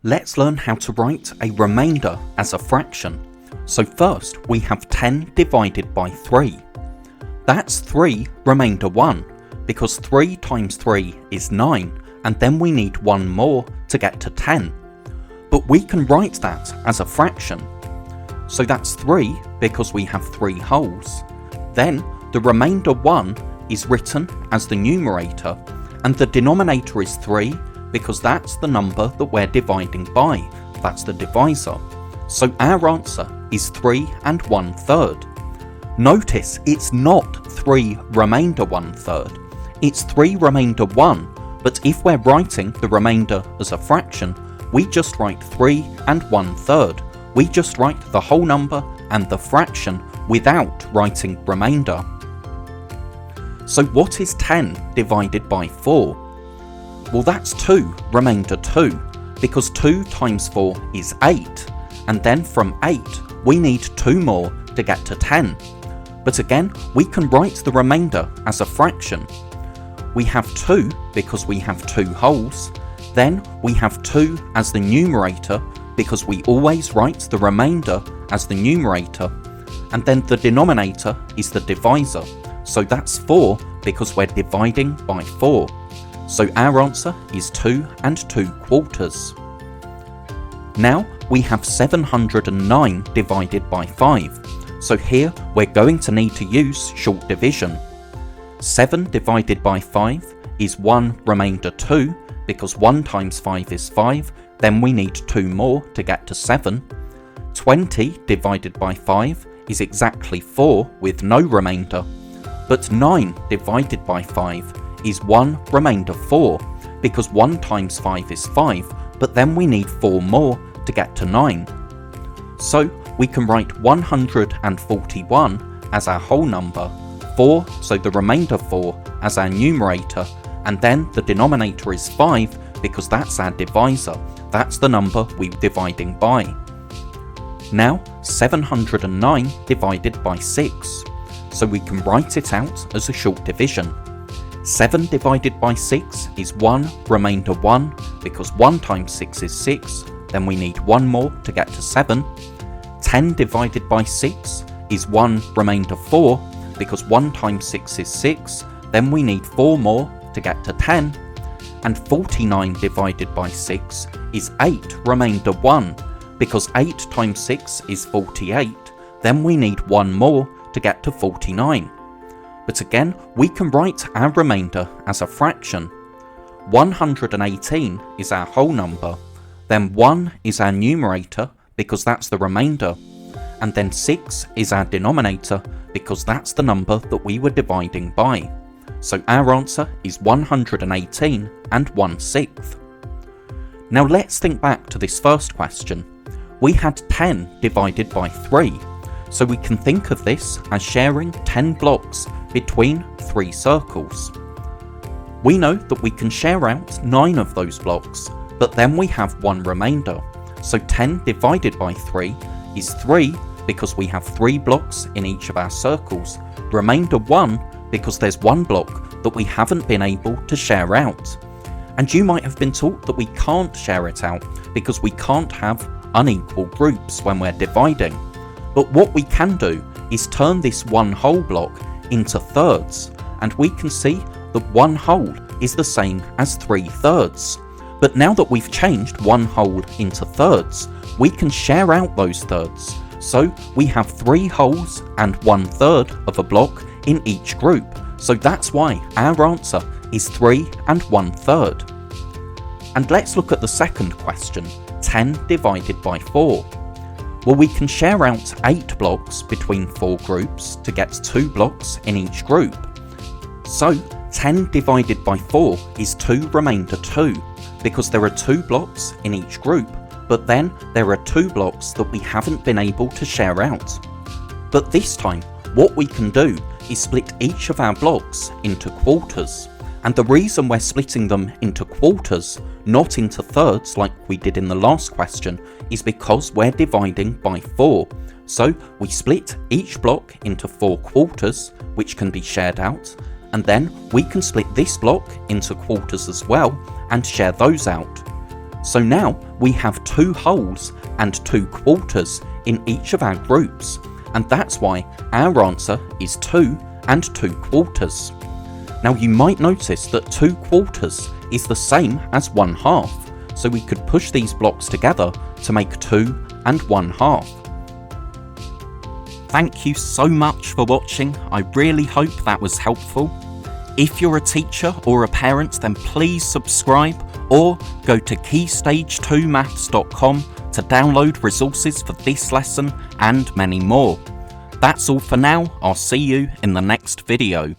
Let's learn how to write a remainder as a fraction. So first we have 10 divided by 3. That's 3 remainder 1, because 3 times 3 is 9, and then we need one more to get to 10. But we can write that as a fraction. So that's 3 because we have 3 wholes. Then the remainder 1 is written as the numerator, and the denominator is 3 because that's the number that we're dividing by. That's the divisor. So our answer is 3 1/3. Notice it's not 3 remainder 1/3. It's 3 remainder 1, but if we're writing the remainder as a fraction, we just write 3 1/3. We just write the whole number and the fraction without writing remainder. So what is 10 divided by 4? Well, that's 2 remainder 2, because 2 times 4 is 8, and then from 8 we need 2 more to get to 10. But again, we can write the remainder as a fraction. We have 2 because we have 2 wholes, then we have 2 as the numerator because we always write the remainder as the numerator, and then the denominator is the divisor, so that's 4 because we're dividing by 4. So our answer is 2 2/4. Now we have 709 divided by 5, so here we're going to need to use short division. 7 divided by 5 is 1 remainder 2, because 1 times 5 is 5, then we need 2 more to get to 7. 20 divided by 5 is exactly 4 with no remainder, but 9 divided by 5 is 1 remainder 4, because 1 times 5 is 5, but then we need 4 more to get to 9. So we can write 141 as our whole number, 4, so the remainder 4 as our numerator, and then the denominator is 5 because that's our divisor, that's the number we're dividing by. Now 709 divided by 6, so we can write it out as a short division. 7 divided by 6 is 1 remainder 1, because 1 times 6 is 6, then we need 1 more to get to 7. 10 divided by 6 is 1 remainder 4, because 1 times 6 is 6, then we need 4 more to get to 10. And 49 divided by 6 is 8 remainder 1, because 8 times 6 is 48, then we need 1 more to get to 49. But again, we can write our remainder as a fraction. 118 is our whole number, then 1 is our numerator because that's the remainder, and then 6 is our denominator because that's the number that we were dividing by. So our answer is 118 1/6. Now let's think back to this first question. We had 10 divided by 3, so we can think of this as sharing 10 blocks between 3 circles. We know that we can share out 9 of those blocks, but then we have 1 remainder. So 10 divided by 3 is 3 because we have 3 blocks in each of our circles. Remainder 1 because there's 1 block that we haven't been able to share out. And you might have been taught that we can't share it out because we can't have unequal groups when we're dividing. But what we can do is turn this 1 whole block into thirds, and we can see that 1 whole is the same as 3 thirds. But now that we've changed 1 whole into thirds, we can share out those thirds. So we have 3 wholes and 1/3 of a block in each group. So that's why our answer is 3 1/3. And let's look at the second question, 10 divided by 4. Well, we can share out 8 blocks between 4 groups to get 2 blocks in each group. So 10 divided by 4 is 2 remainder 2, because there are 2 blocks in each group, but then there are 2 blocks that we haven't been able to share out. But this time, what we can do is split each of our blocks into quarters. And the reason we're splitting them into quarters, not into thirds like we did in the last question, is because we're dividing by 4. So we split each block into 4 quarters, which can be shared out, and then we can split this block into quarters as well and share those out. So now we have 2 wholes and 2 quarters in each of our groups, and that's why our answer is 2 and 2 quarters. Now you might notice that 2 quarters is the same as 1/2, so we could push these blocks together to make 2 and 1/2. Thank you so much for watching. I really hope that was helpful. If you're a teacher or a parent, then please subscribe or go to keystage2maths.com to download resources for this lesson and many more. That's all for now. I'll see you in the next video.